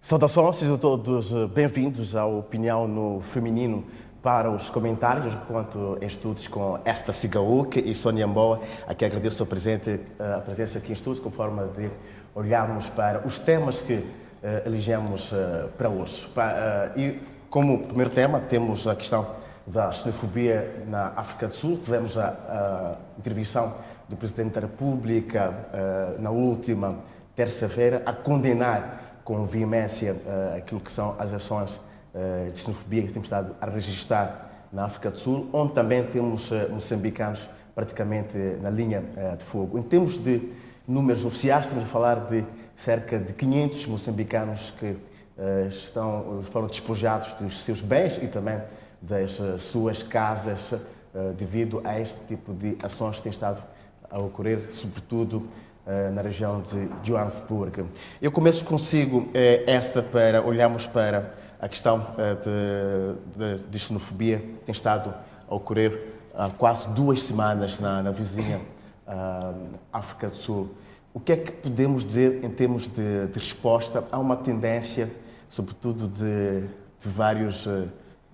Saudações, sejam todos bem-vindos à Opinião no Feminino para os comentários quanto estudos com esta Cigaúque e Sônia Mboa, a quem agradeço a presença aqui em estúdios, com forma de olharmos para os temas que elegemos para hoje. E como primeiro tema temos a questão da xenofobia na África do Sul. Tivemos a intervenção do Presidente da República na última terça-feira a condenar com veemência aquilo que são as ações de xenofobia que temos estado a registrar na África do Sul, onde também temos moçambicanos praticamente na linha de fogo. Em termos de números oficiais, estamos a falar de cerca de 500 moçambicanos que foram despojados dos seus bens e também das suas casas devido a este tipo de ações que têm estado a ocorrer, sobretudo na região de Joanesburgo. Eu começo consigo para olharmos para a questão de xenofobia que tem estado a ocorrer há quase 2 semanas na vizinha África do Sul. O que é que podemos dizer em termos de resposta? Há uma tendência, sobretudo de vários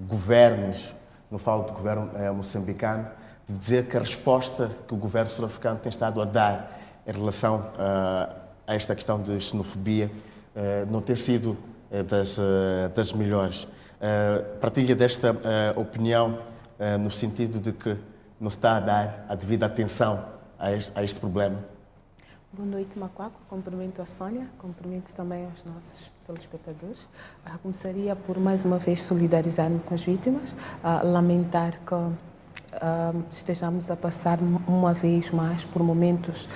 governos, não falo do governo moçambicano, de dizer que a resposta que o governo sul-africano tem estado a dar em relação a esta questão de xenofobia não tem sido das melhores. Partilha desta opinião no sentido de que não se está a dar a devida atenção a este problema? Boa noite, Macaco. Cumprimento a Sônia, cumprimento também aos nossos telespectadores. Começaria por, mais uma vez, solidarizar-me com as vítimas, lamentar que estejamos a passar uma vez mais por momentos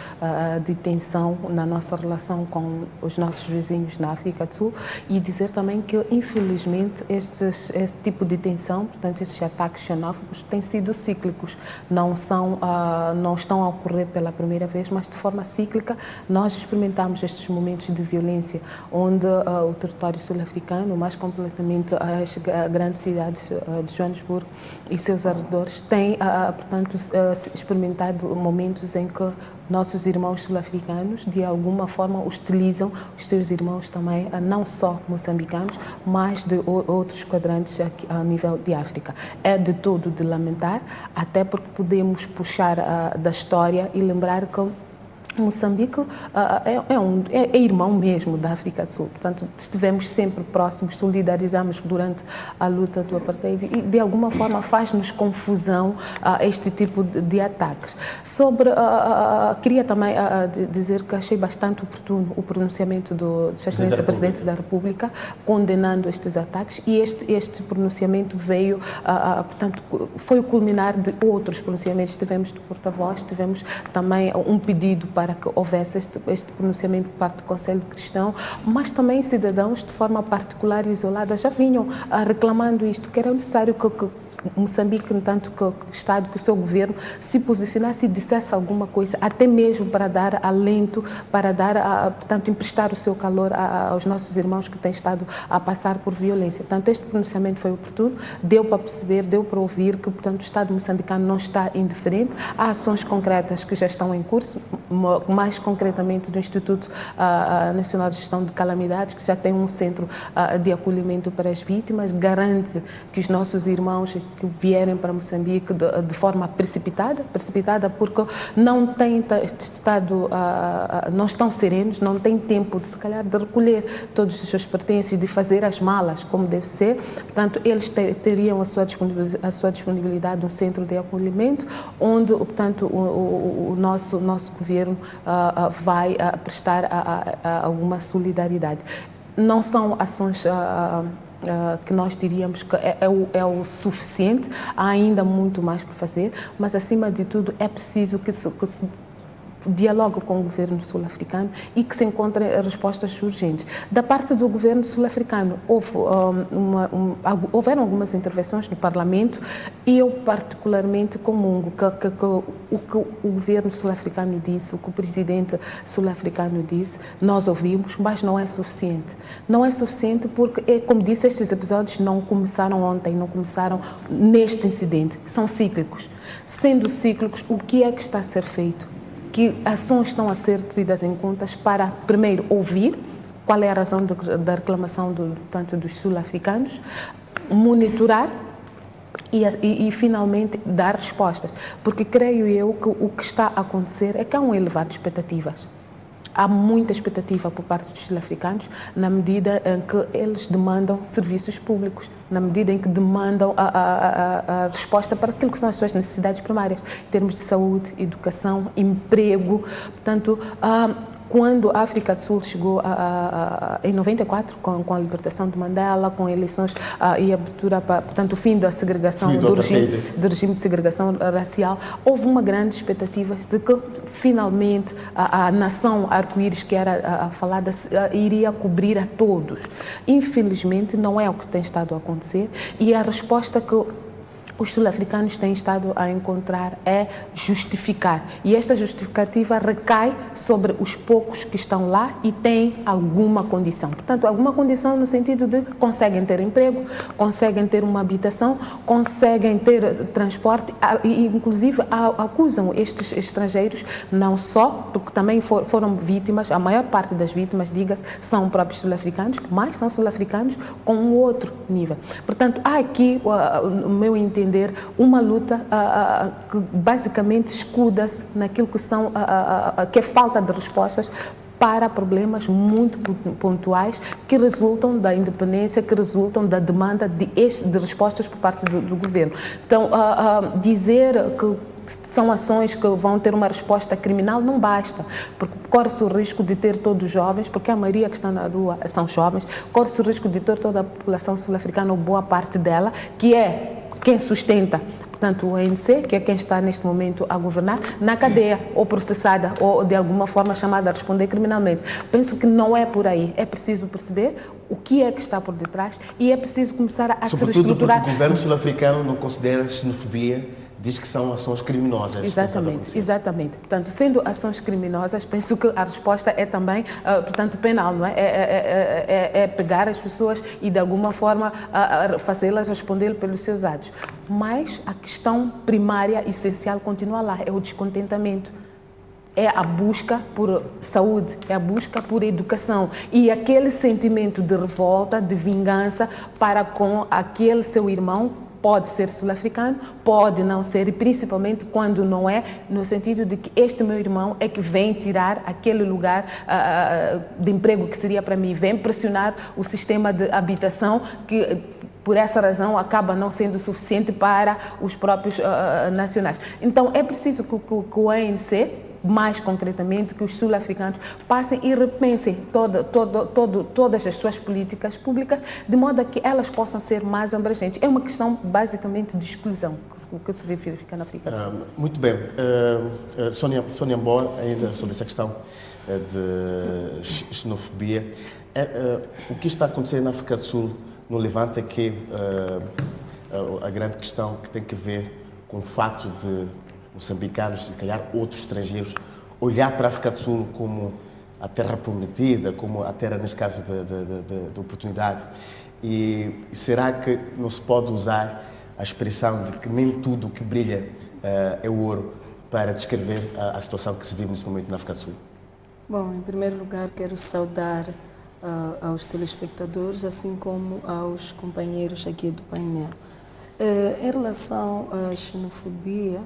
de tensão na nossa relação com os nossos vizinhos na África do Sul e dizer também que, infelizmente, este tipo de tensão, portanto, estes ataques xenófobos têm sido cíclicos, não estão a ocorrer pela primeira vez, mas de forma cíclica nós experimentamos estes momentos de violência onde o território sul-africano, mais completamente as grandes cidades de Joanesburgo e seus arredores, têm portanto, experimentado momentos em que nossos irmãos sul-africanos, de alguma forma, hostilizam os seus irmãos também, não só moçambicanos, mas de outros quadrantes a nível de África. É de todo de lamentar, até porque podemos puxar da história e lembrar que Moçambique é irmão mesmo da África do Sul, portanto estivemos sempre próximos, solidarizamos durante a luta do apartheid e de alguma forma faz-nos confusão este tipo de ataques. Queria também dizer que achei bastante oportuno o pronunciamento do Sua Excelência Presidente da República condenando estes ataques e este pronunciamento veio, portanto, foi o culminar de outros pronunciamentos. Tivemos do porta-voz, tivemos também um pedido para que houvesse este pronunciamento por parte do Conselho Cristão, mas também cidadãos de forma particular e isolada já vinham reclamando isto, que era necessário que Moçambique, tanto que o Estado, que o seu governo se posicionasse e dissesse alguma coisa, até mesmo para dar alento, para dar, portanto, emprestar o seu calor aos nossos irmãos que têm estado a passar por violência. Portanto, este pronunciamento foi oportuno, deu para perceber, deu para ouvir que, portanto, o Estado moçambicano não está indiferente. Há ações concretas que já estão em curso, mais concretamente do Instituto Nacional de Gestão de Calamidades, que já tem um centro de acolhimento para as vítimas, garante que os nossos irmãos que vierem para Moçambique de forma precipitada porque não têm estado, não estão serenos, não têm tempo de se calhar de recolher todos os seus pertences, de fazer as malas como deve ser. Portanto, eles teriam a sua disponibilidade um centro de acolhimento onde, portanto, o nosso governo vai prestar alguma solidariedade. Não são ações que nós diríamos que é o suficiente, há ainda muito mais para fazer, mas acima de tudo é preciso que se dialogue com o governo sul-africano e que se encontrem respostas urgentes. Da parte do governo sul-africano, houveram algumas intervenções no Parlamento e eu particularmente comungo que o que o governo sul-africano disse, o que o presidente sul-africano disse, nós ouvimos, mas não é suficiente. Não é suficiente porque, como disse, estes episódios não começaram ontem, não começaram neste incidente, são cíclicos. Sendo cíclicos, o que é que está a ser feito? Que ações estão a ser tidas em contas para, primeiro, ouvir qual é a razão da reclamação tanto dos sul-africanos, monitorar e finalmente dar respostas. Porque creio eu que o que está a acontecer é que há um elevado de expectativas. Há muita expectativa por parte dos sul-africanos na medida em que eles demandam serviços públicos, na medida em que demandam a resposta para aquilo que são as suas necessidades primárias, em termos de saúde, educação, emprego. Portanto, quando a África do Sul chegou em 94, com a libertação de Mandela, com eleições e abertura para, portanto, o fim da segregação, do regime de segregação racial, houve uma grande expectativa de que, finalmente, a nação arco-íris que era falada iria cobrir a todos. Infelizmente, não é o que tem estado a acontecer e a resposta que os sul-africanos têm estado a encontrar é justificar. E esta justificativa recai sobre os poucos que estão lá e têm alguma condição. Portanto, alguma condição no sentido de conseguem ter emprego, conseguem ter uma habitação, conseguem ter transporte e, inclusive, acusam estes estrangeiros, não só, porque também foram vítimas, a maior parte das vítimas, diga-se, são próprios sul-africanos, mas são sul-africanos com um outro nível. Portanto, há aqui, no meu entender, uma luta que basicamente escuda-se naquilo que são que é falta de respostas para problemas muito pontuais que resultam da independência, que resultam da demanda de respostas por parte do governo. Então, dizer que são ações que vão ter uma resposta criminal não basta, porque corre-se o risco de ter todos os jovens, porque a maioria que está na rua são jovens, corre-se o risco de ter toda a população sul-africana, ou boa parte dela, que é quem sustenta, portanto, o ANC, que é quem está neste momento a governar, na cadeia, ou processada, ou de alguma forma chamada a responder criminalmente. Penso que não é por aí. É preciso perceber o que é que está por detrás e é preciso começar a se reestruturar. Sobretudo porque o governo sul-africano não considera xenofobia, diz que são ações criminosas. Exatamente. Portanto, sendo ações criminosas, penso que a resposta é também, portanto, penal, não é? É pegar as pessoas e, de alguma forma, fazê-las responder pelos seus atos. Mas a questão primária, essencial, continua lá, é o descontentamento. É a busca por saúde, é a busca por educação e aquele sentimento de revolta, de vingança para com aquele seu irmão. Pode ser sul-africano, pode não ser, e principalmente quando não é, no sentido de que este meu irmão é que vem tirar aquele lugar de emprego que seria para mim, vem pressionar o sistema de habitação que, por essa razão, acaba não sendo suficiente para os próprios nacionais. Então, é preciso que o ANC, mais concretamente, que os sul-africanos passem e repensem todas as suas políticas públicas, de modo a que elas possam ser mais abrangentes. É uma questão, basicamente, de exclusão que se verifica na África do Sul. Muito bem. Sônia Mboa, ainda sobre essa questão de xenofobia. O que está acontecendo na África do Sul, no Levante, é que a grande questão que tem que ver com o fato de moçambicanos, se calhar outros estrangeiros, olhar para a África do Sul como a terra prometida, como a terra, neste caso, de oportunidade. E será que não se pode usar a expressão de que nem tudo o que brilha é ouro para descrever a situação que se vive neste momento na África do Sul? Bom, em primeiro lugar, quero saudar aos telespectadores, assim como aos companheiros aqui do painel. Em relação à xenofobia,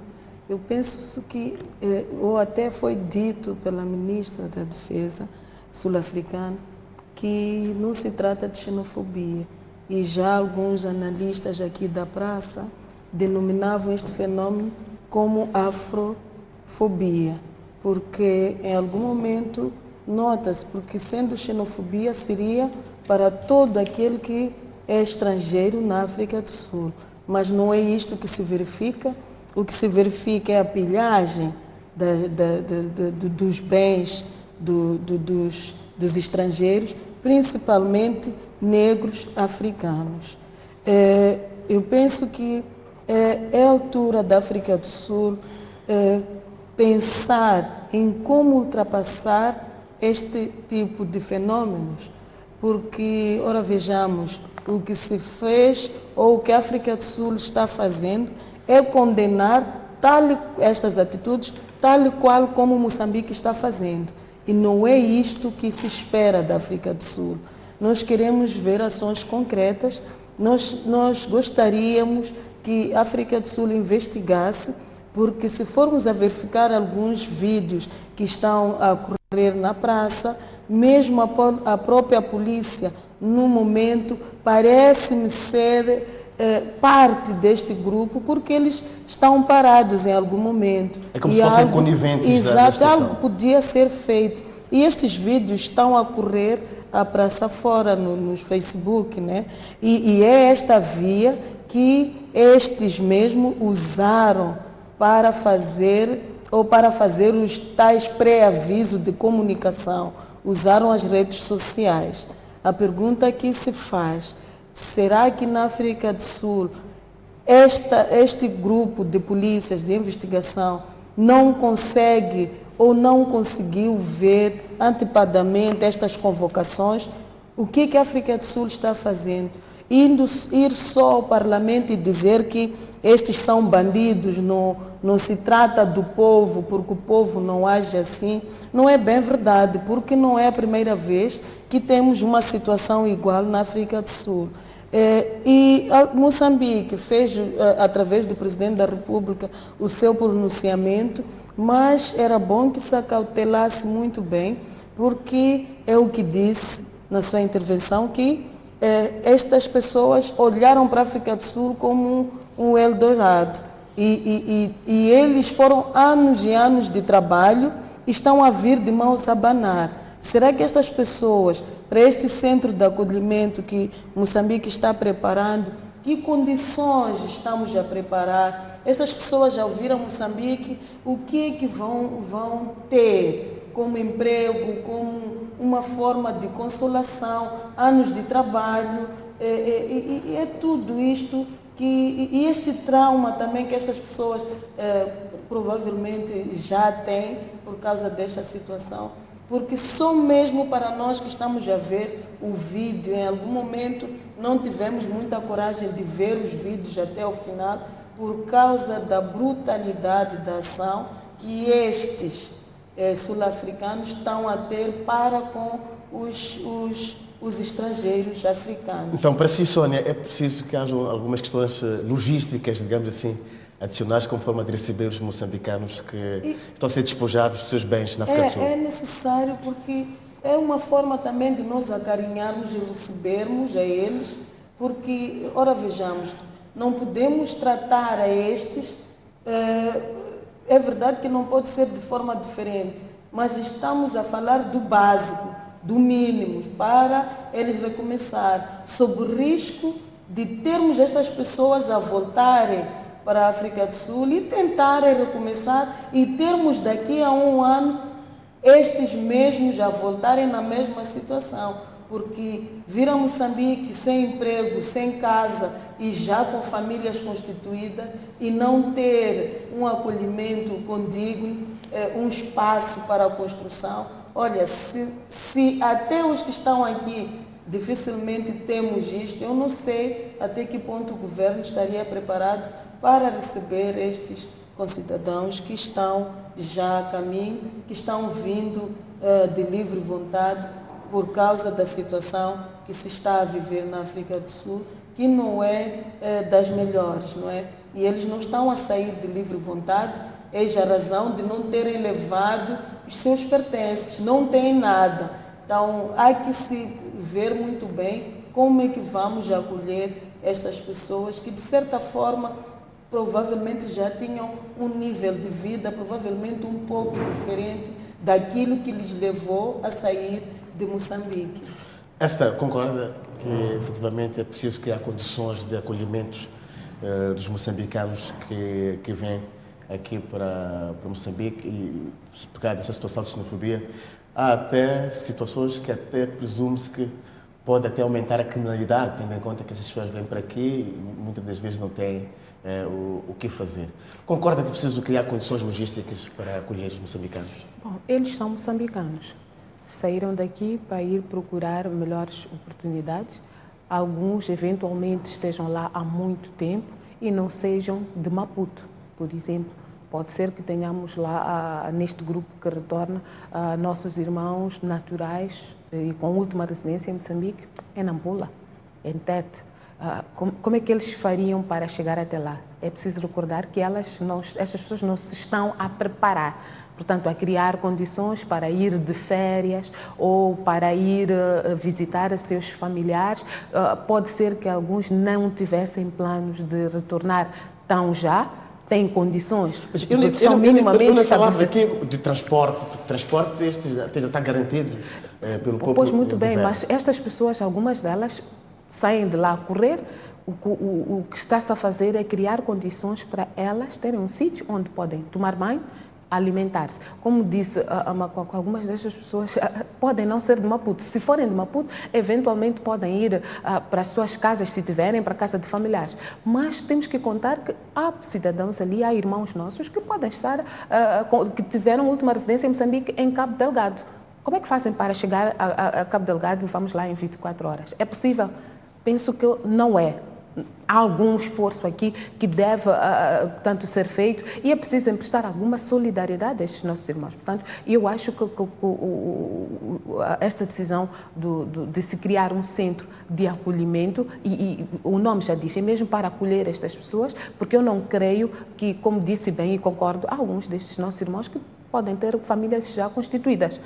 eu penso que, ou até foi dito pela ministra da Defesa sul-africana, que não se trata de xenofobia. E já alguns analistas aqui da praça denominavam este fenômeno como afrofobia, porque em algum momento nota-se, porque sendo xenofobia seria para todo aquele que é estrangeiro na África do Sul. Mas não é isto que se verifica. O que se verifica é a pilhagem dos bens dos estrangeiros, principalmente negros africanos. Eu penso que é a altura da África do Sul pensar em como ultrapassar este tipo de fenômenos, porque, ora, vejamos, o que se fez ou o que a África do Sul está fazendo é condenar estas atitudes tal e qual como Moçambique está fazendo. E não é isto que se espera da África do Sul. Nós queremos ver ações concretas, nós gostaríamos que a África do Sul investigasse, porque se formos a verificar alguns vídeos que estão a ocorrer na praça, mesmo a própria polícia, no momento, parece-me ser parte deste grupo, porque eles estão parados em algum momento. É como se fossem coniventes da situação. Exato, algo podia ser feito. E estes vídeos estão a correr à praça fora, nos Facebook, né? E é esta via que estes mesmo usaram para fazer os tais pré-avisos de comunicação. Usaram as redes sociais. A pergunta que se faz: será que na África do Sul este grupo de polícias de investigação não consegue ou não conseguiu ver antecipadamente estas convocações? O que a África do Sul está fazendo? Ir só ao Parlamento e dizer que estes são bandidos, não se trata do povo, porque o povo não age assim, não é bem verdade, porque não é a primeira vez que temos uma situação igual na África do Sul. E Moçambique fez, através do Presidente da República, o seu pronunciamento, mas era bom que se acautelasse muito bem, porque é o que disse na sua intervenção, que estas pessoas olharam para a África do Sul como um Eldorado. E eles foram anos e anos de trabalho e estão a vir de mãos a abanar. Será que estas pessoas, para este centro de acolhimento que Moçambique está preparando, que condições estamos a preparar? Estas pessoas, ao vir a Moçambique, o que é que vão ter como emprego, como uma forma de consolação, anos de trabalho, e é tudo isto e este trauma também que estas pessoas provavelmente já têm por causa desta situação, porque só mesmo para nós que estamos a ver o vídeo, em algum momento não tivemos muita coragem de ver os vídeos até o final, por causa da brutalidade da ação que estes sul-africanos estão a ter para com os estrangeiros africanos. Então, para si, Sónia, é preciso que haja algumas questões logísticas, digamos assim, adicionais, como forma de receber os moçambicanos que estão a ser despojados dos seus bens na África do Sul? É necessário, porque é uma forma também de nós acarinharmos e recebermos a eles, porque, ora vejamos, não podemos tratar a estes, é verdade que não pode ser de forma diferente, mas estamos a falar do básico, do mínimo, para eles recomeçar, sob o risco de termos estas pessoas a voltarem para a África do Sul e tentarem recomeçar e termos daqui a um ano estes mesmos a voltarem na mesma situação. Porque vir a Moçambique sem emprego, sem casa e já com famílias constituídas e não ter um acolhimento condigno, um espaço para a construção. Olha, se até os que estão aqui dificilmente temos isto, eu não sei até que ponto o governo estaria preparado para receber estes concidadãos que estão já a caminho, que estão vindo de livre vontade, por causa da situação que se está a viver na África do Sul, que não é das melhores, não é? E eles não estão a sair de livre vontade, eis a razão de não terem levado os seus pertences, não têm nada. Então, há que se ver muito bem como é que vamos acolher estas pessoas que, de certa forma, provavelmente já tinham um nível de vida, provavelmente um pouco diferente daquilo que lhes levou a sair de Moçambique. Esta concorda que efetivamente é preciso criar condições de acolhimento dos moçambicanos que vêm aqui para Moçambique e por causa dessa situação de xenofobia, há até situações que até presume-se que pode até aumentar a criminalidade, tendo em conta que essas pessoas vêm para aqui e muitas das vezes não têm o que fazer. Concorda que é preciso criar condições logísticas para acolher os moçambicanos? Bom, eles são moçambicanos. Saíram daqui para ir procurar melhores oportunidades. Alguns, eventualmente, estejam lá há muito tempo e não sejam de Maputo, por exemplo. Pode ser que tenhamos lá, neste grupo que retorna, nossos irmãos naturais e com última residência em Moçambique, em Nampula, em Tete. Como é que eles fariam para chegar até lá? É preciso recordar que estas pessoas não se estão a preparar, portanto, a criar condições para ir de férias ou para ir visitar seus familiares. Pode ser que alguns não tivessem planos de retornar tão já, têm condições. Mas eu não falava aqui de transporte, porque transporte este já está garantido pelo próprio Pois muito bem, governo. mas estas pessoas, algumas delas, saem de lá a correr. O que está-se a fazer é criar condições para elas terem um sítio onde podem tomar banho, alimentar-se. Como disse a Macoco, algumas destas pessoas podem não ser de Maputo. Se forem de Maputo, eventualmente podem ir para as suas casas, se tiverem, para a casa de familiares. Mas temos que contar que há cidadãos ali, há irmãos nossos que podem estar, que tiveram última residência em Moçambique, em Cabo Delgado. Como é que fazem para chegar a Cabo Delgado e vamos lá em 24 horas? É possível? Penso que não é. Há algum esforço aqui que deve, portanto, ser feito e é preciso emprestar alguma solidariedade a estes nossos irmãos. Portanto, eu acho que esta decisão de se criar um centro de acolhimento, e o nome já diz, é mesmo para acolher estas pessoas, porque eu não creio que, como disse bem e concordo, há alguns destes nossos irmãos que podem ter famílias já constituídas,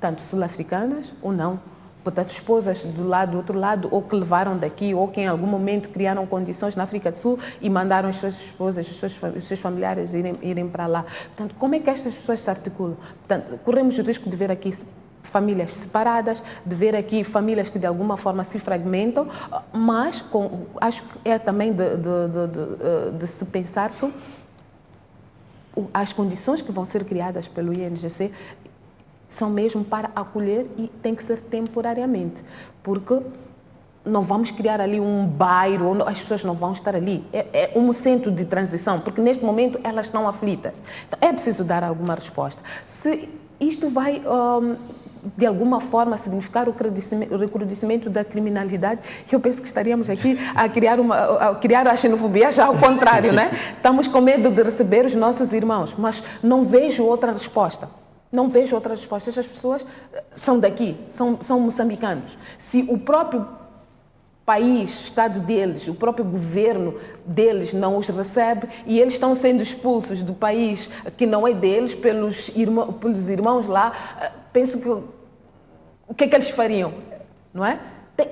tanto sul-africanas ou não. Portanto, esposas do outro lado, ou que levaram daqui, ou que em algum momento criaram condições na África do Sul e mandaram as suas esposas, os seus familiares irem para lá. Portanto, como é que estas pessoas se articulam? Portanto, corremos o risco de ver aqui famílias separadas, de ver aqui famílias que de alguma forma se fragmentam, mas acho que é também de se pensar que as condições que vão ser criadas pelo INGC são mesmo para acolher e tem que ser temporariamente, porque não vamos criar ali um bairro, as pessoas não vão estar ali. É um centro de transição, porque neste momento elas estão aflitas. Então, é preciso dar alguma resposta. Se isto vai, de alguma forma, significar o recrudescimento da criminalidade, eu penso que estaríamos aqui a criar a xenofobia já ao contrário, né? Estamos com medo de receber os nossos irmãos, mas não vejo outra resposta. Não vejo outra resposta. Estas pessoas são daqui, são moçambicanos. Se o próprio país, Estado deles, o próprio governo deles não os recebe e eles estão sendo expulsos do país que não é deles pelos irmãos lá, penso que o que é que eles fariam, não é?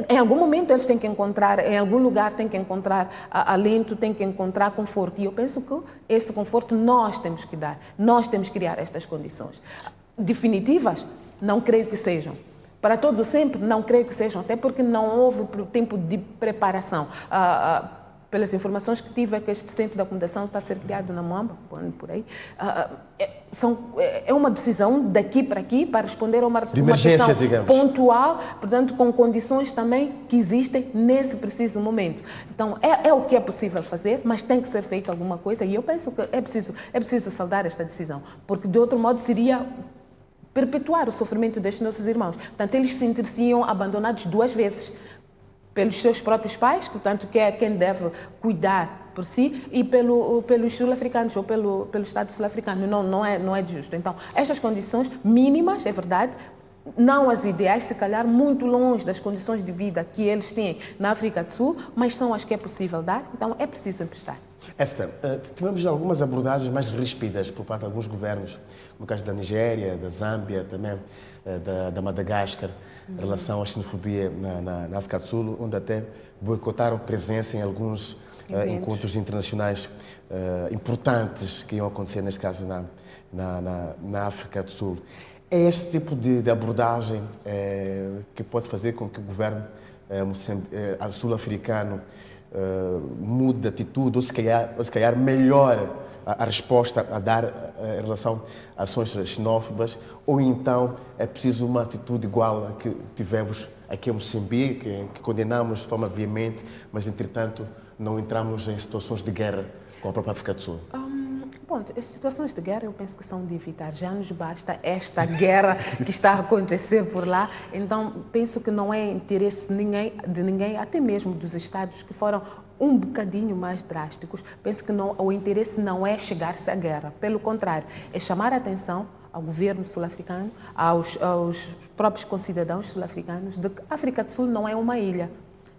Em algum momento eles têm que encontrar, em algum lugar têm que encontrar alento, têm que encontrar conforto. E eu penso que esse conforto nós temos que dar, nós temos que criar estas condições. Definitivas? Não creio que sejam. Para todo sempre? Não creio que sejam, até porque não houve tempo de preparação. Pelas informações que tive, é que este centro de acomodação está a ser criado na Moamba, por aí. É uma decisão daqui para aqui para responder a uma questão pontual, portanto, com condições também que existem nesse preciso momento. Então, é o que é possível fazer, mas tem que ser feito alguma coisa e eu penso que é preciso saudar esta decisão, porque de outro modo seria perpetuar o sofrimento destes nossos irmãos. Portanto, eles se sentiriam abandonados duas vezes. Pelos seus próprios pais, portanto, que é quem deve cuidar por si, e pelos sul-africanos, ou pelo Estado sul-africano. Não é justo. Então, estas condições mínimas, é verdade, não as ideais, se calhar muito longe das condições de vida que eles têm na África do Sul, mas são as que é possível dar, então é preciso emprestar. Esther, tivemos algumas abordagens mais ríspidas por parte de alguns governos, no caso da Nigéria, da Zâmbia, também da Madagascar, em relação à xenofobia na África do Sul, onde até boicotaram presença em alguns encontros internacionais importantes que iam acontecer, neste caso, na África do Sul. É este tipo de abordagem que pode fazer com que o governo sul-africano mude de atitude, ou se calhar melhore a resposta a dar em relação a ações xenófobas, ou então é preciso uma atitude igual a que tivemos aqui em Moçambique, que condenamos de forma veemente, mas entretanto não entramos em situações de guerra com a própria África do Sul? Bom, as situações de guerra eu penso que são de evitar. Já nos basta esta guerra que está a acontecer por lá. Então, penso que não é interesse de ninguém, até mesmo dos Estados que foram um bocadinho mais drásticos, penso que não, o interesse não é chegar-se à guerra, pelo contrário, é chamar a atenção ao governo sul-africano, aos próprios concidadãos sul-africanos, de que a África do Sul não é uma ilha.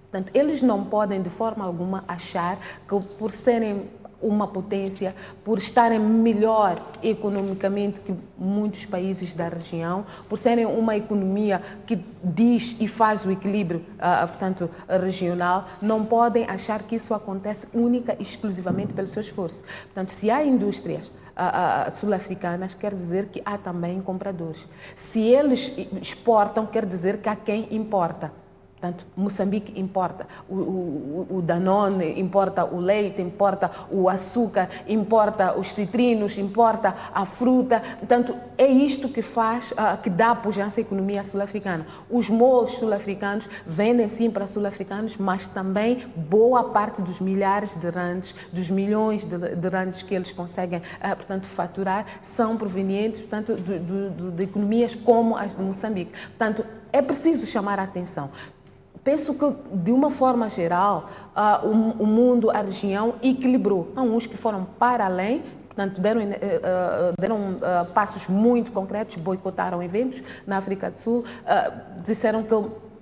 Portanto, eles não podem de forma alguma achar que por serem uma potência, por estarem melhor economicamente que muitos países da região, por serem uma economia que diz e faz o equilíbrio, portanto, regional, não podem achar que isso acontece única e exclusivamente pelo seu esforço. Portanto, se há indústrias sul-africanas, quer dizer que há também compradores. Se eles exportam, quer dizer que há quem importa. Portanto, Moçambique importa, o Danone importa o leite, importa o açúcar, importa os citrinos, importa a fruta. Portanto, é isto que faz, que dá pujança à economia sul-africana. Os molos sul-africanos vendem sim para sul-africanos, mas também boa parte dos milhares de randes, dos milhões de randes que eles conseguem, portanto, faturar, são provenientes, portanto, de economias como as de Moçambique. Portanto, é preciso chamar a atenção. Penso que, de uma forma geral, o mundo, a região, equilibrou. Há uns que foram para além, portanto, deram passos muito concretos, boicotaram eventos na África do Sul, disseram que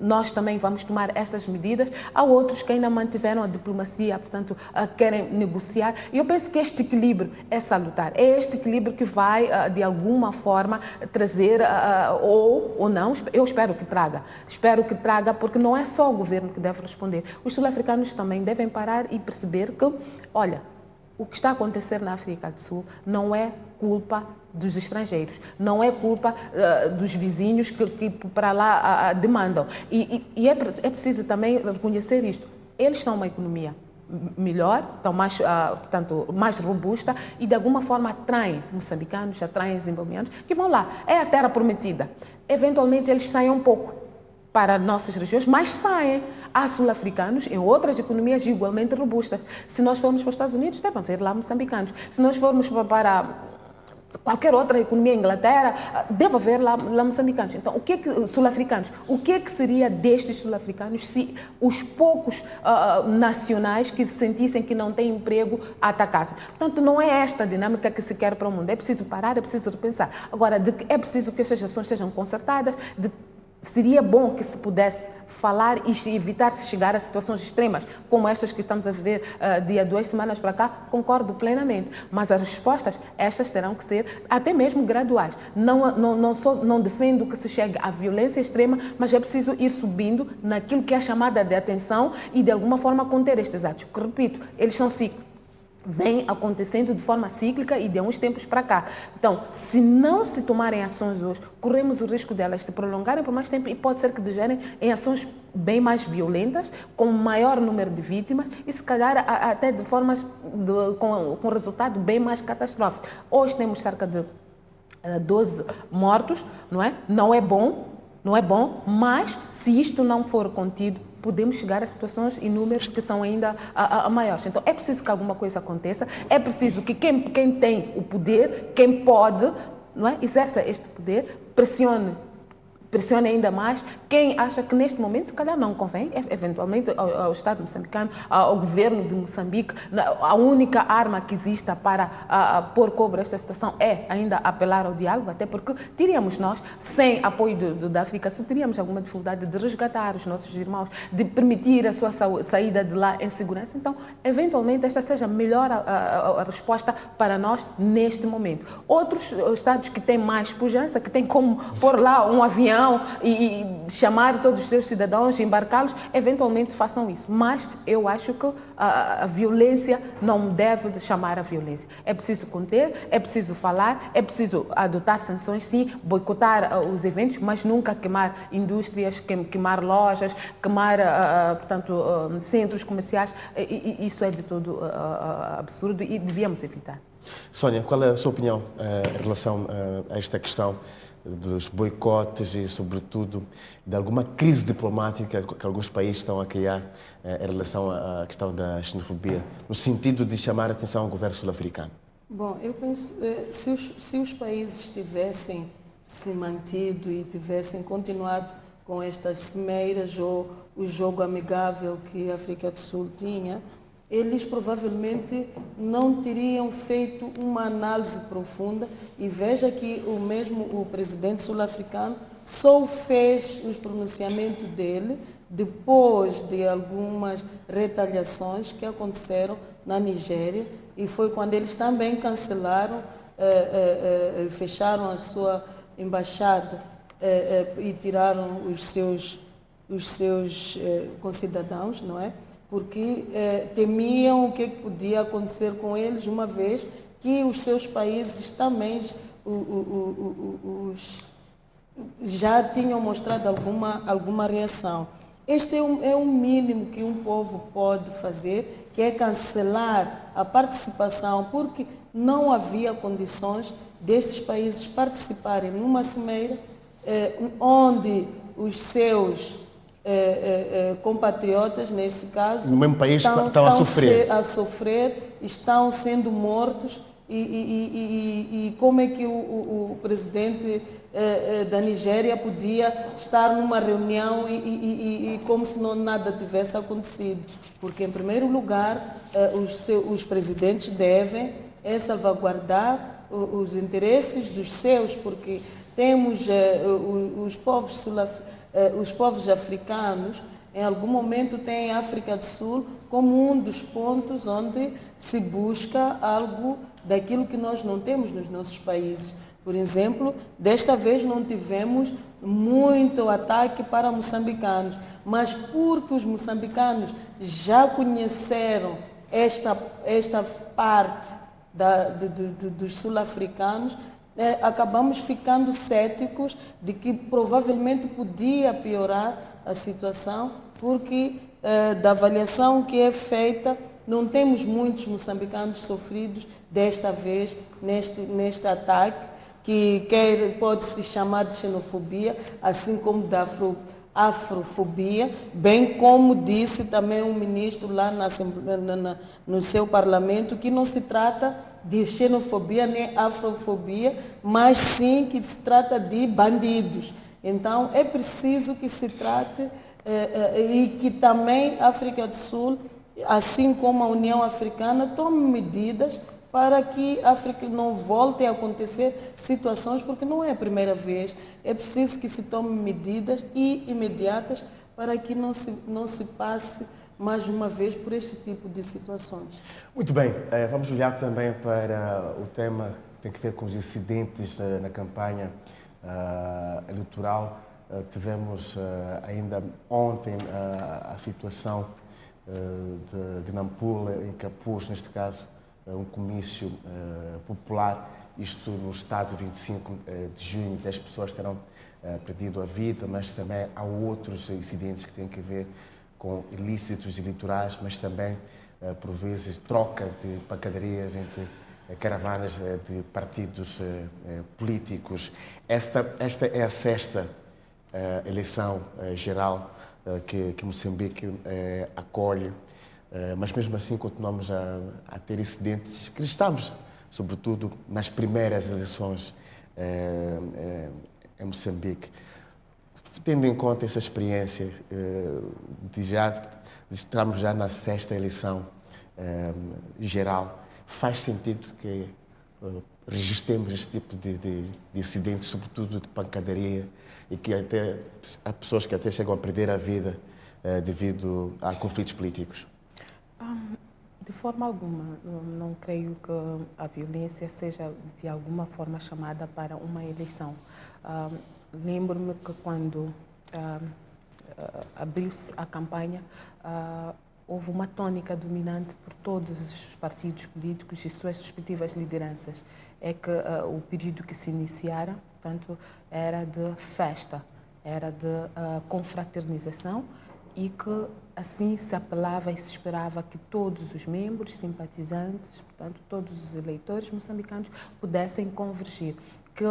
nós também vamos tomar estas medidas. Há outros que ainda mantiveram a diplomacia, portanto, querem negociar. E eu penso que este equilíbrio é salutar. É este equilíbrio que vai, de alguma forma, trazer, ou não, eu espero que traga. Espero que traga, porque não é só o governo que deve responder. Os sul-africanos também devem parar e perceber que, olha, o que está a acontecer na África do Sul não é culpa dos estrangeiros, não é culpa dos vizinhos que para lá demandam. E é preciso também reconhecer isto. Eles são uma economia melhor, estão mais, portanto, mais robusta e de alguma forma atraem moçambicanos, atraem zimbabueanos que vão lá. É a terra prometida. Eventualmente eles saem um pouco para nossas regiões, mas saem. Há sul-africanos em outras economias igualmente robustas. Se nós formos para os Estados Unidos, devem haver lá moçambicanos. Se nós formos para qualquer outra economia, Inglaterra, deve haver lá moçambicanos. Então, sul-africanos, o que é que seria destes sul-africanos se os poucos nacionais que se sentissem que não têm emprego atacassem? Portanto, não é esta a dinâmica que se quer para o mundo. É preciso parar, é preciso repensar. Agora, é preciso que estas ações sejam concertadas, seria bom que se pudesse falar e evitar-se chegar a situações extremas, como estas que estamos a viver de 2 semanas para cá, concordo plenamente. Mas as respostas, estas terão que ser até mesmo graduais. Não defendo que se chegue à violência extrema, mas é preciso ir subindo naquilo que é a chamada de atenção e de alguma forma conter estes atos. Porque, repito, eles são cíclicos. Vem acontecendo de forma cíclica e de uns tempos para cá. Então, se não se tomarem ações hoje, corremos o risco delas se prolongarem por mais tempo e pode ser que degerem em ações bem mais violentas, com maior número de vítimas e se calhar até de formas com resultado bem mais catastrófico. Hoje temos cerca de 12 mortos, não é? Não é bom, mas se isto não for contido, podemos chegar a situações e números que são ainda maiores. Então, é preciso que alguma coisa aconteça, é preciso que quem tem o poder, quem pode, não é, exerça este poder, pressione ainda mais quem acha que neste momento se calhar não convém, eventualmente ao Estado moçambicano, ao governo de Moçambique. A única arma que exista para pôr cobre a esta situação é ainda apelar ao diálogo, até porque teríamos nós, sem apoio da África do Sul, teríamos alguma dificuldade de resgatar os nossos irmãos, de permitir a sua saída de lá em segurança. Então, eventualmente, esta seja melhor a resposta para nós neste momento. Outros Estados que têm mais pujança, que têm como pôr lá um avião e chamar todos os seus cidadãos, embarcá-los, eventualmente façam isso. Mas eu acho que a violência não deve chamar a violência. É preciso conter, é preciso falar, é preciso adotar sanções, sim, boicotar os eventos, mas nunca queimar indústrias, queimar lojas, queimar, portanto, centros comerciais. Isso é de todo absurdo e devíamos evitar. Sónia, qual é a sua opinião em relação a esta questão dos boicotes e, sobretudo, de alguma crise diplomática que alguns países estão a criar em relação à questão da xenofobia, no sentido de chamar a atenção ao governo sul-africano? Bom, eu penso, se os países tivessem se mantido e tivessem continuado com estas cimeiras ou o jogo amigável que a África do Sul tinha, eles provavelmente não teriam feito uma análise profunda, e veja que o presidente sul-africano só fez os pronunciamentos dele depois de algumas retaliações que aconteceram na Nigéria, e foi quando eles também cancelaram, fecharam a sua embaixada e tiraram os seus concidadãos, não é? Porque temiam o que podia acontecer com eles, uma vez que os seus países também já tinham mostrado alguma reação. Este é um mínimo que um povo pode fazer, que é cancelar a participação, porque não havia condições destes países participarem numa cimeira onde os seus compatriotas, nesse caso, no mesmo país estão a sofrer, estão sendo mortos, e como é que o presidente da Nigéria podia estar numa reunião e como se nada tivesse acontecido? Porque, em primeiro lugar, os presidentes devem salvaguardar os interesses dos seus, porque temos os povos africanos, em algum momento têm a África do Sul como um dos pontos onde se busca algo daquilo que nós não temos nos nossos países. Por exemplo, desta vez não tivemos muito ataque para moçambicanos, mas porque os moçambicanos já conheceram esta parte dos sul-africanos, acabamos ficando céticos de que provavelmente podia piorar a situação, porque da avaliação que é feita, não temos muitos moçambicanos sofridos desta vez neste ataque, que pode se chamar de xenofobia, assim como da afrofobia, bem como disse também um ministro lá no seu parlamento, que não se trata de xenofobia nem afrofobia, mas sim que se trata de bandidos. Então é preciso que se trate e que também a África do Sul, assim como a União Africana, tome medidas para que a África não volte a acontecer situações, porque não é a primeira vez. É preciso que se tome medidas imediatas para que não se passe mais uma vez por este tipo de situações. Muito bem, vamos olhar também para o tema que tem a ver com os incidentes na campanha eleitoral. Tivemos ainda ontem a situação de Nampula, em Capuz, neste caso, um comício popular, isto no estádio 25 de junho. 10 pessoas terão perdido a vida, mas também há outros incidentes que têm a ver com ilícitos eleitorais, mas também, por vezes, troca de pancadarias entre caravanas de partidos políticos. Esta é a sexta eleição geral que Moçambique acolhe, mas mesmo assim continuamos a ter incidentes que estamos, sobretudo, nas primeiras eleições em Moçambique. Tendo em conta essa experiência de estarmos já na sexta eleição geral, faz sentido que registremos este tipo de incidentes, sobretudo de pancadaria, e que até há pessoas que até chegam a perder a vida devido a conflitos políticos? De forma alguma. Não creio que a violência seja de alguma forma chamada para uma eleição. Lembro-me que quando abriu-se a campanha, houve uma tônica dominante por todos os partidos políticos e suas respectivas lideranças. É que o período que se iniciara, portanto, era de festa, era de confraternização, e que assim se apelava e se esperava que todos os membros, simpatizantes, portanto, todos os eleitores moçambicanos pudessem convergir, que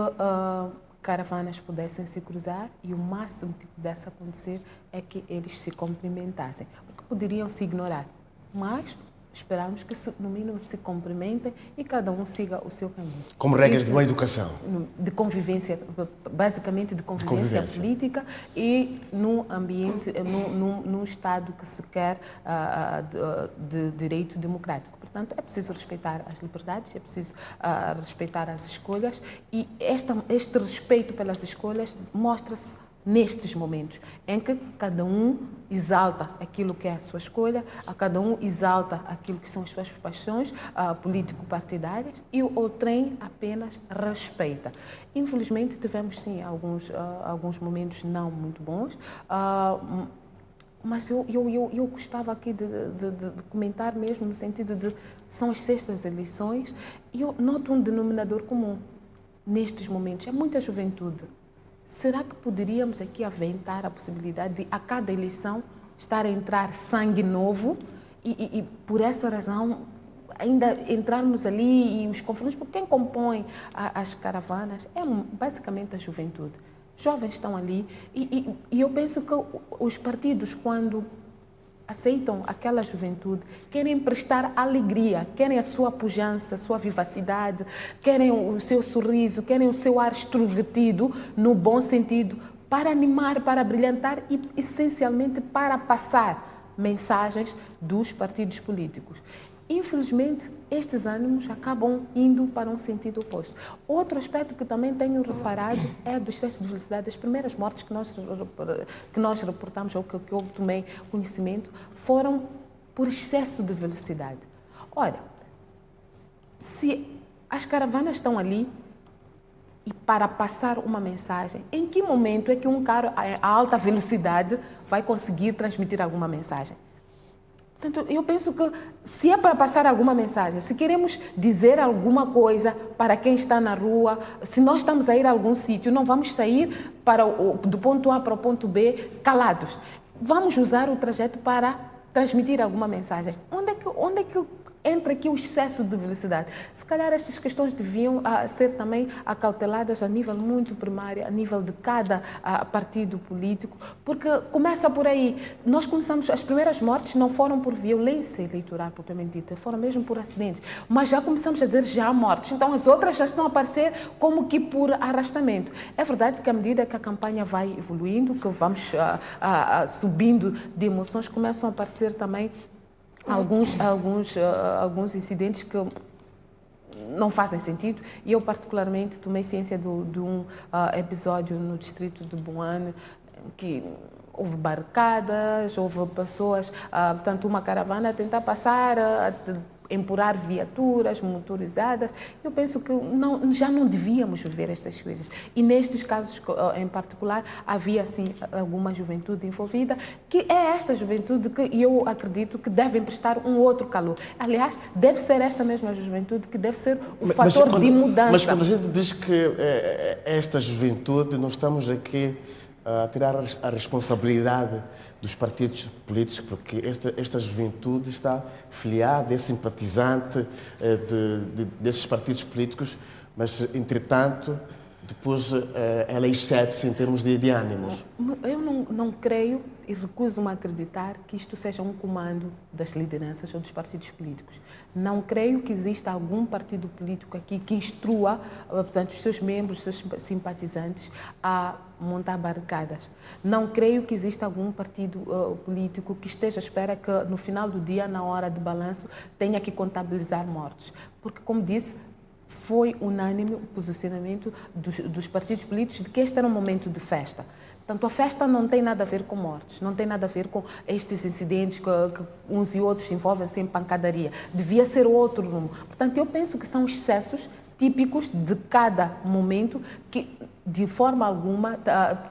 caravanas pudessem se cruzar e o máximo que pudesse acontecer é que eles se cumprimentassem, porque poderiam se ignorar, mas esperamos que, no mínimo, se cumprimentem e cada um siga o seu caminho. Como regras de boa educação. De convivência, basicamente de convivência política e num ambiente, num Estado que se quer de direito democrático. Portanto, é preciso respeitar as liberdades, é preciso respeitar as escolhas e este respeito pelas escolhas mostra-se nestes momentos em que cada um exalta aquilo que é a sua escolha, a cada um exalta aquilo que são as suas paixões político-partidárias e o outrem apenas respeita. Infelizmente tivemos sim alguns momentos não muito bons, mas eu gostava aqui de comentar mesmo no sentido de são as 6ª eleições e eu noto um denominador comum nestes momentos, é muita juventude. Será que poderíamos aqui aventar a possibilidade de, a cada eleição, estar a entrar sangue novo e por essa razão, ainda entrarmos ali e os confrontos, porque quem compõe as caravanas é basicamente a juventude. Jovens estão ali e eu penso que os partidos, quando aceitam aquela juventude, querem prestar alegria, querem a sua pujança, a sua vivacidade, querem o seu sorriso, querem o seu ar extrovertido, no bom sentido, para animar, para brilhantar e, essencialmente, para passar mensagens dos partidos políticos. Infelizmente, estes ânimos acabam indo para um sentido oposto. Outro aspecto que também tenho reparado é do excesso de velocidade. As primeiras mortes que nós reportamos, ou que eu tomei conhecimento, foram por excesso de velocidade. Ora, se as caravanas estão ali e para passar uma mensagem, em que momento é que um carro a alta velocidade vai conseguir transmitir alguma mensagem? Portanto, eu penso que se é para passar alguma mensagem, se queremos dizer alguma coisa para quem está na rua, se nós estamos a ir a algum sítio, não vamos sair do ponto A para o ponto B calados. Vamos usar o trajeto para transmitir alguma mensagem. Onde é que entra aqui o excesso de velocidade? Se calhar estas questões deviam ser também acauteladas a nível muito primário, a nível de cada partido político, porque começa por aí. Nós começamos, as primeiras mortes não foram por violência eleitoral propriamente dita, foram mesmo por acidentes, mas já começamos a dizer já há mortes, então as outras já estão a aparecer como que por arrastamento. É verdade que à medida que a campanha vai evoluindo, que vamos subindo de emoções, começam a aparecer também alguns incidentes que não fazem sentido e eu particularmente tomei ciência de um episódio no distrito de Boane que houve barricadas, houve pessoas, portanto uma caravana a tentar passar, empurrar viaturas motorizadas. Eu penso que já não devíamos viver estas coisas. E nestes casos em particular, havia sim alguma juventude envolvida, que é esta juventude que eu acredito que devem prestar um outro calor. Aliás, deve ser esta mesma juventude que deve ser o fator de mudança. Mas quando a gente diz que esta juventude, nós estamos aqui a tirar a responsabilidade dos partidos políticos, porque esta juventude está filiada, é simpatizante desses partidos políticos, mas, entretanto, depois ela excede-se em termos de ânimos. Eu não creio e recuso-me a acreditar que isto seja um comando das lideranças ou dos partidos políticos. Não creio que exista algum partido político aqui que instrua, portanto, os seus membros, os seus simpatizantes a montar barricadas. Não creio que exista algum partido político que esteja à espera que no final do dia, na hora de balanço, tenha que contabilizar mortos. Porque, como disse, foi unânime o posicionamento dos partidos políticos de que este era um momento de festa. Portanto, a festa não tem nada a ver com mortes, não tem nada a ver com estes incidentes que uns e outros envolvem-se em pancadaria. Devia ser outro rumo. Portanto, eu penso que são excessos típicos de cada momento que, de forma alguma,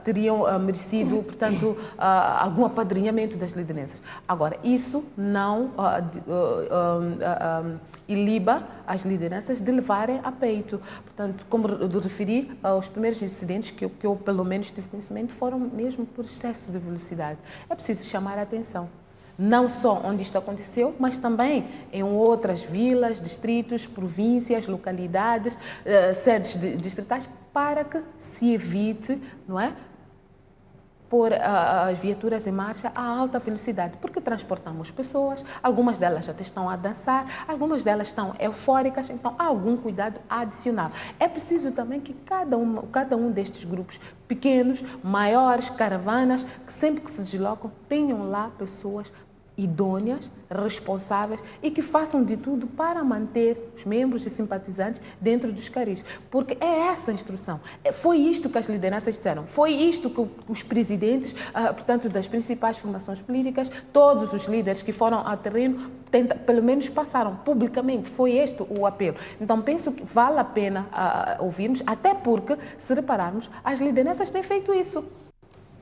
teriam merecido, portanto, algum apadrinhamento das lideranças. Agora, isso não iliba as lideranças de levarem a peito. Portanto, como referi, os primeiros incidentes que eu pelo menos tive conhecimento foram mesmo por excesso de velocidade. É preciso chamar a atenção. Não só onde isto aconteceu, mas também em outras vilas, distritos, províncias, localidades, sedes distritais, para que se evite, não é, pôr as viaturas em marcha a alta velocidade, porque transportamos pessoas, algumas delas já estão a dançar, algumas delas estão eufóricas, então há algum cuidado adicional. É preciso também que cada um destes grupos, pequenos, maiores, caravanas, que sempre que se deslocam, tenham lá pessoas idôneas, responsáveis e que façam de tudo para manter os membros e simpatizantes dentro dos caris. Porque é essa a instrução. Foi isto que as lideranças disseram. Foi isto que os presidentes, portanto, das principais formações políticas, todos os líderes que foram ao terreno, pelo menos passaram publicamente. Foi este o apelo. Então, penso que vale a pena ouvirmos, até porque, se repararmos, as lideranças têm feito isso.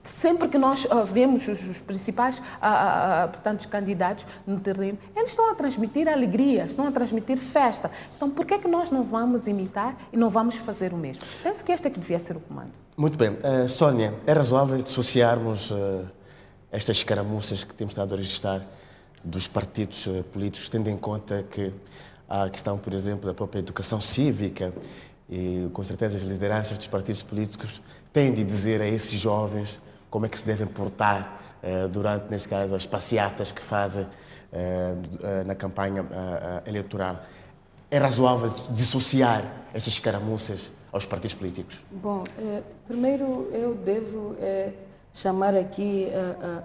Sempre que nós vemos os principais portanto, os candidatos no terreno, eles estão a transmitir alegria, estão a transmitir festa. Então, por que é que nós não vamos imitar e não vamos fazer o mesmo? Penso que este é que devia ser o comando. Muito bem. Sónia, é razoável dissociarmos estas escaramuças que temos estado a registrar dos partidos políticos, tendo em conta que há a questão, por exemplo, da própria educação cívica e, com certeza, as lideranças dos partidos políticos têm de dizer a esses jovens como é que se devem portar durante, nesse caso, as passeatas que fazem na campanha eleitoral. É razoável dissociar essas escaramuças aos partidos políticos? Bom, primeiro eu devo chamar aqui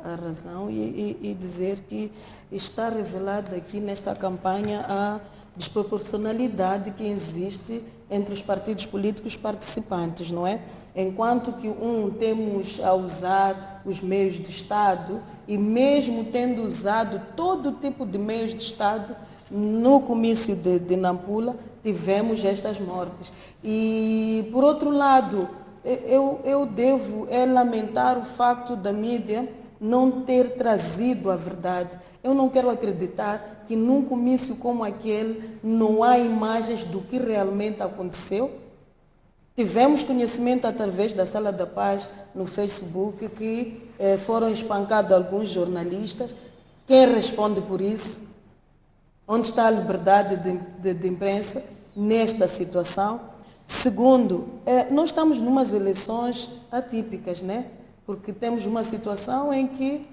a razão e dizer que está revelada aqui nesta campanha a desproporcionalidade que existe entre os partidos políticos participantes, não é? Enquanto que temos a usar os meios de Estado e mesmo tendo usado todo tipo de meios de Estado, no comício de Nampula tivemos estas mortes. E, por outro lado, eu devo lamentar o facto da mídia não ter trazido a verdade. Eu não quero acreditar que num comício como aquele não há imagens do que realmente aconteceu. Tivemos conhecimento através da Sala da Paz no Facebook que foram espancados alguns jornalistas. Quem responde por isso? Onde está a liberdade de imprensa nesta situação? Segundo, nós estamos numas eleições atípicas, né? Porque temos uma situação em que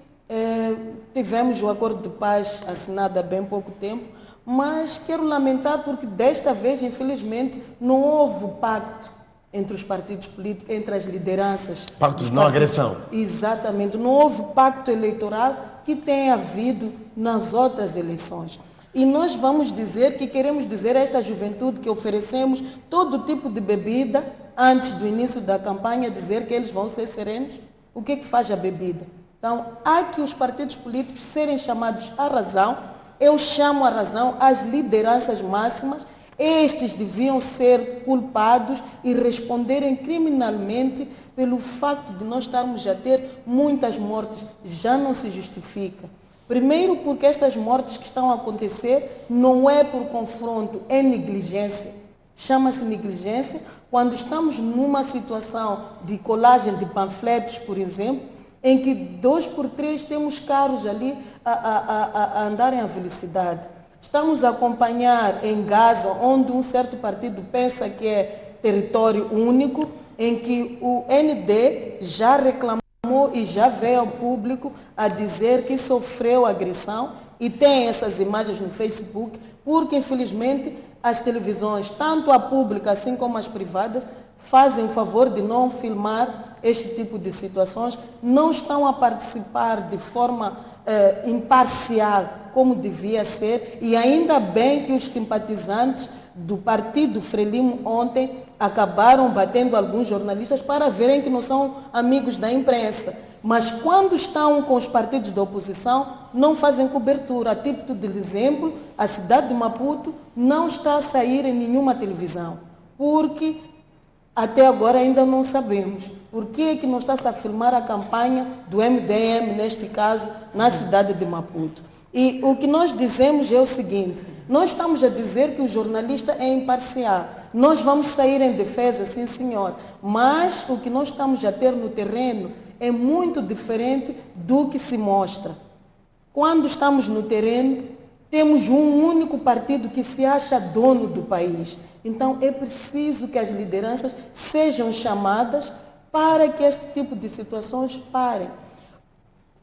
tivemos o acordo de paz assinado há bem pouco tempo, mas quero lamentar porque desta vez, infelizmente, não houve pacto entre os partidos políticos, entre as lideranças. Pacto de não agressão. Exatamente. Não houve pacto eleitoral que tenha havido nas outras eleições. E nós vamos dizer que queremos dizer a esta juventude que oferecemos todo tipo de bebida antes do início da campanha, dizer que eles vão ser serenos. O que é que faz a bebida? Então, há que os partidos políticos serem chamados à razão. Eu chamo à razão as lideranças máximas. Estes deviam ser culpados e responderem criminalmente pelo facto de nós estarmos a ter muitas mortes. Já não se justifica. Primeiro porque estas mortes que estão a acontecer não é por confronto, é negligência. Chama-se negligência quando estamos numa situação de colagem de panfletos, por exemplo, em que 2 por 3 temos carros ali a andarem à velocidade. Estamos a acompanhar em Gaza, onde um certo partido pensa que é território único, em que o ND já reclamou e já veio ao público a dizer que sofreu agressão e tem essas imagens no Facebook, porque infelizmente as televisões, tanto a pública assim como as privadas, fazem o favor de não filmar este tipo de situações, não estão a participar de forma imparcial como devia ser, e ainda bem que os simpatizantes do partido Frelimo ontem acabaram batendo alguns jornalistas para verem que não são amigos da imprensa. Mas quando estão com os partidos da oposição, não fazem cobertura. A título de exemplo, a cidade de Maputo não está a sair em nenhuma televisão, porque até agora ainda não sabemos por que não está-se a filmar a campanha do MDM, neste caso, na cidade de Maputo. E o que nós dizemos é o seguinte: nós estamos a dizer que o jornalista é imparcial. Nós vamos sair em defesa, sim senhor, mas o que nós estamos a ter no terreno é muito diferente do que se mostra. Quando estamos no terreno, temos um único partido que se acha dono do país. Então é preciso que as lideranças sejam chamadas para que este tipo de situações parem.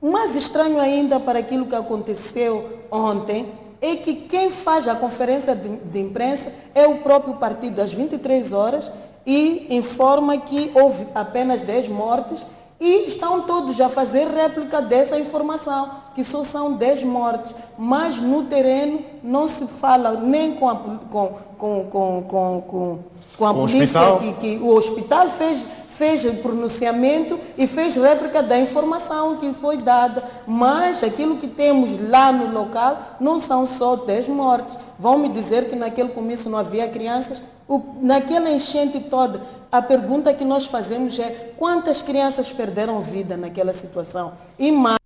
Mais estranho ainda para aquilo que aconteceu ontem é que quem faz a conferência de imprensa é o próprio partido às 23 horas e informa que houve apenas 10 mortes e estão todos a fazer réplica dessa informação, que só são 10 mortes. Mas no terreno não se fala nem com a polícia, que o hospital fez pronunciamento e fez réplica da informação que foi dada. Mas aquilo que temos lá no local não são só 10 mortes. Vão me dizer que naquele comício não havia crianças? Naquela enchente toda, a pergunta que nós fazemos é quantas crianças perderam vida naquela situação? E mais,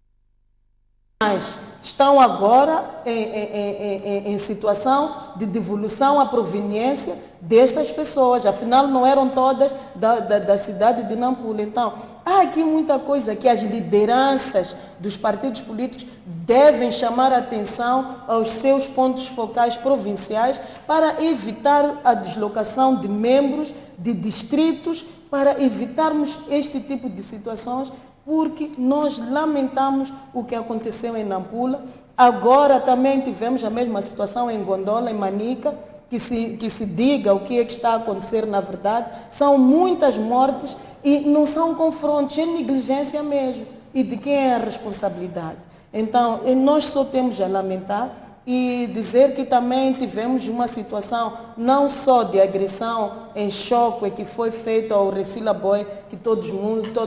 estão agora em situação de devolução à proveniência destas pessoas. Afinal, não eram todas da cidade de Nampula. Então, há aqui muita coisa que as lideranças dos partidos políticos devem chamar a atenção aos seus pontos focais provinciais para evitar a deslocação de membros de distritos, para evitarmos este tipo de situações, porque nós lamentamos o que aconteceu em Nampula. Agora também tivemos a mesma situação em Gondola, em Manica, que se diga o que é que está a acontecer na verdade. São muitas mortes e não são confrontos, é negligência mesmo. E de quem é a responsabilidade? Então, nós só temos a lamentar e dizer que também tivemos uma situação não só de agressão em choque que foi feito ao Refila Boy, que todas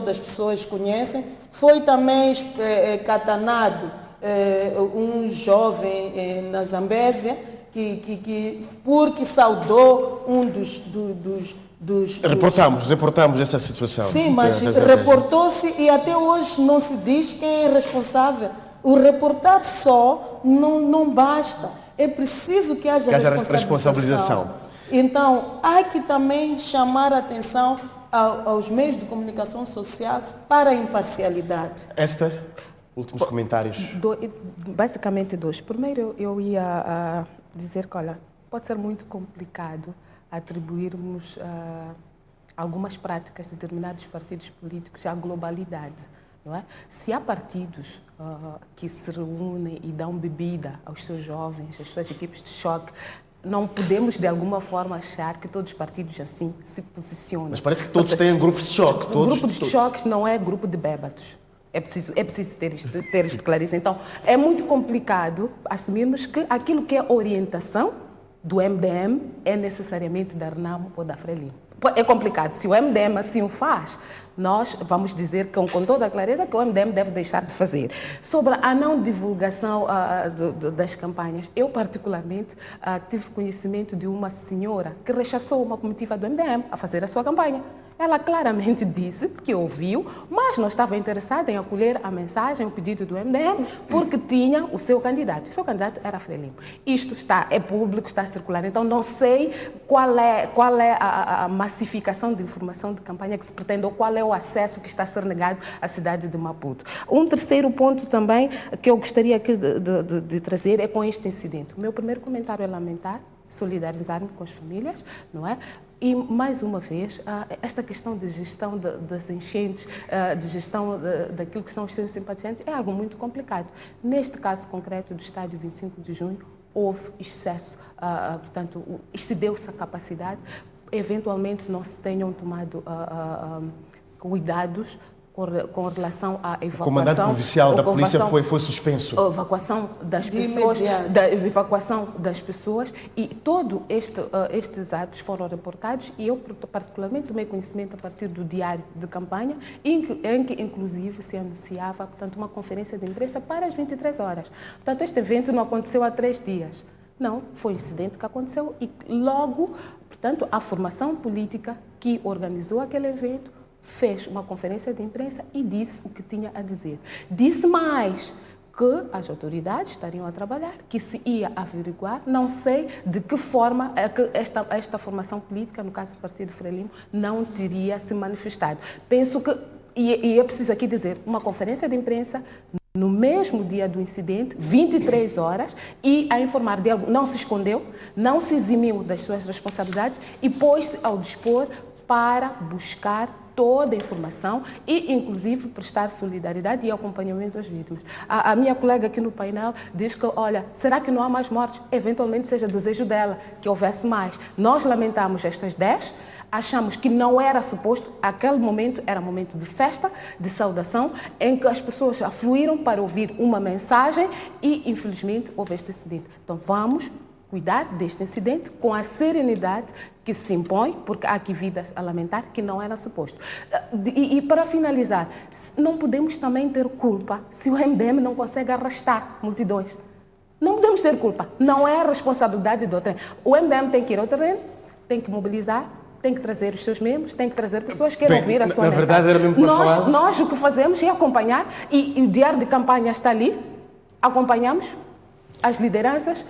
as pessoas conhecem, foi também catanado um jovem na Zambésia, porque saudou um dos Reportamos essa situação. Sim, mas reportou-se e até hoje não se diz quem é responsável. O reportar só não basta. É preciso que haja responsabilização. Então, há que também chamar a atenção aos meios de comunicação social para a imparcialidade. Esther, últimos comentários. Basicamente dois. Primeiro, eu ia dizer que, olha, pode ser muito complicado atribuirmos algumas práticas de determinados partidos políticos à globalidade. Não é? Se há partidos que se reúnem e dão bebida aos seus jovens, às suas equipes de choque, não podemos de alguma forma achar que todos os partidos assim se posicionam. Mas parece que todos têm grupos de choque. Grupo de choque não é grupo de bêbados. É preciso ter isto claríssimo. Então, é muito complicado assumirmos que aquilo que é orientação do MDM é necessariamente da RENAMO ou da Frelimo. É complicado. Se o MDM assim o faz, nós vamos dizer com toda a clareza que o MDM deve deixar de fazer. Sobre a não divulgação das campanhas, eu particularmente tive conhecimento de uma senhora que rechaçou uma comitiva do MDM a fazer a sua campanha. Ela claramente disse que ouviu, mas não estava interessada em acolher a mensagem, o pedido do MDM, porque tinha o seu candidato. O seu candidato era Frelimo. Isto é público, está circulando. Então, não sei qual é a massificação de informação de campanha que se pretende ou qual é o acesso que está a ser negado à cidade de Maputo. Um terceiro ponto também que eu gostaria aqui de trazer é com este incidente. O meu primeiro comentário é lamentar, solidarizar-me com as famílias, não é? E, mais uma vez, esta questão de gestão das enchentes, de gestão daquilo que são os seus simpatizantes, é algo muito complicado. Neste caso concreto do estádio 25 de junho, houve excesso, portanto, excedeu-se a capacidade, eventualmente não se tenham tomado cuidados com relação à evacuação. O comandante provincial da polícia foi suspenso. A evacuação das pessoas, evacuação das pessoas, e todos estes atos foram reportados e eu particularmente tomei conhecimento a partir do diário de campanha em que inclusive se anunciava, portanto, uma conferência de imprensa para as 23 horas. Portanto, este evento não aconteceu há 3 dias. Não, foi um incidente que aconteceu e logo, portanto, a formação política que organizou aquele evento fez uma conferência de imprensa e disse o que tinha a dizer. Disse mais que as autoridades estariam a trabalhar, que se ia averiguar, não sei de que forma que esta formação política, no caso do Partido Frelimo, não teria se manifestado. Penso que, e é preciso aqui dizer, uma conferência de imprensa no mesmo dia do incidente, 23 horas, e a informar de algo, não se escondeu, não se eximiu das suas responsabilidades e pôs-se ao dispor para buscar toda a informação e, inclusive, prestar solidariedade e acompanhamento às vítimas. A minha colega aqui no painel diz que, olha, será que não há mais mortes? Eventualmente seja desejo dela que houvesse mais. Nós lamentamos estas 10, achamos que não era suposto, aquele momento era momento de festa, de saudação, em que as pessoas afluíram para ouvir uma mensagem e, infelizmente, houve este incidente. Então, vamos cuidar deste incidente com a serenidade que se impõe, porque há aqui vidas a lamentar que não era suposto. E para finalizar, não podemos também ter culpa se o MDM não consegue arrastar multidões. Não podemos ter culpa. Não é a responsabilidade do trem. O MDM tem que ir ao terreno, tem que mobilizar, tem que trazer os seus membros, tem que trazer pessoas que queiram ouvir a sua mensagem. Na verdade, era mesmo para falar... Nós o que fazemos é acompanhar, e o diário de campanha está ali, acompanhamos as lideranças,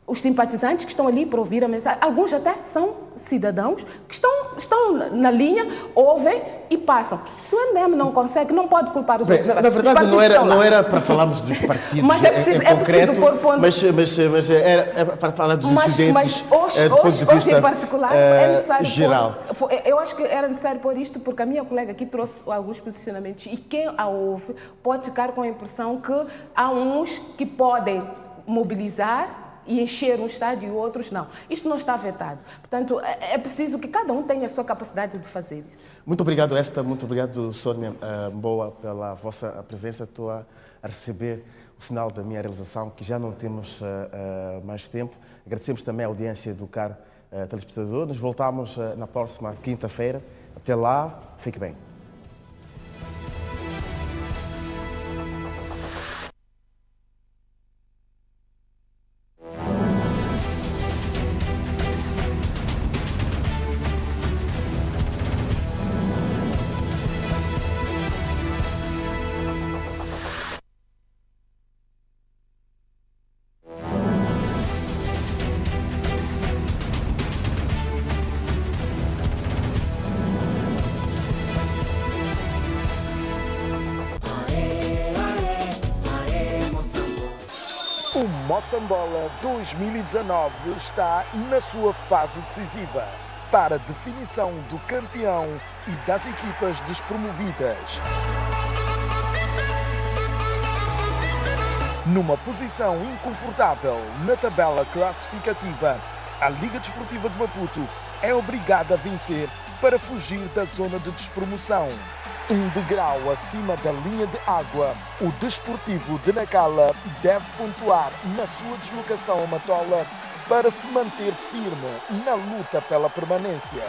os simpatizantes que estão ali para ouvir a mensagem. Alguns até são cidadãos que estão na linha, ouvem e passam. Se o MDM não consegue, não pode culpar os outros partidos. Na verdade, não era para falarmos dos partidos mas em concreto, pôr ponto. Mas era para falar dos incidentes hoje, do ponto de vista em particular, é necessário geral. Eu acho que era necessário pôr isto porque a minha colega aqui trouxe alguns posicionamentos e quem a ouve pode ficar com a impressão que há uns que podem mobilizar e encher um estádio e outros não. Isto não está vetado. Portanto, é preciso que cada um tenha a sua capacidade de fazer isso. Muito obrigado, Esther. Muito obrigado, Sónia Mboa, pela vossa presença. Estou a receber o sinal da minha realização, que já não temos mais tempo. Agradecemos também a audiência do caro telespectador. Nos voltamos na próxima quinta-feira. Até lá, fique bem. O Moçambola 2019 está na sua fase decisiva para a definição do campeão e das equipas despromovidas. Numa posição inconfortável na tabela classificativa, a Liga Desportiva de Maputo é obrigada a vencer para fugir da zona de despromoção. Um degrau acima da linha de água, o Desportivo de Nacala deve pontuar na sua deslocação a Matola para se manter firme na luta pela permanência.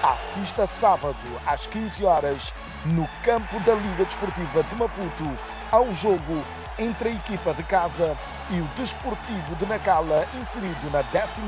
Assista sábado às 15 horas no campo da Liga Desportiva de Maputo ao jogo entre a equipa de casa e o Desportivo de Nacala inserido na 19ª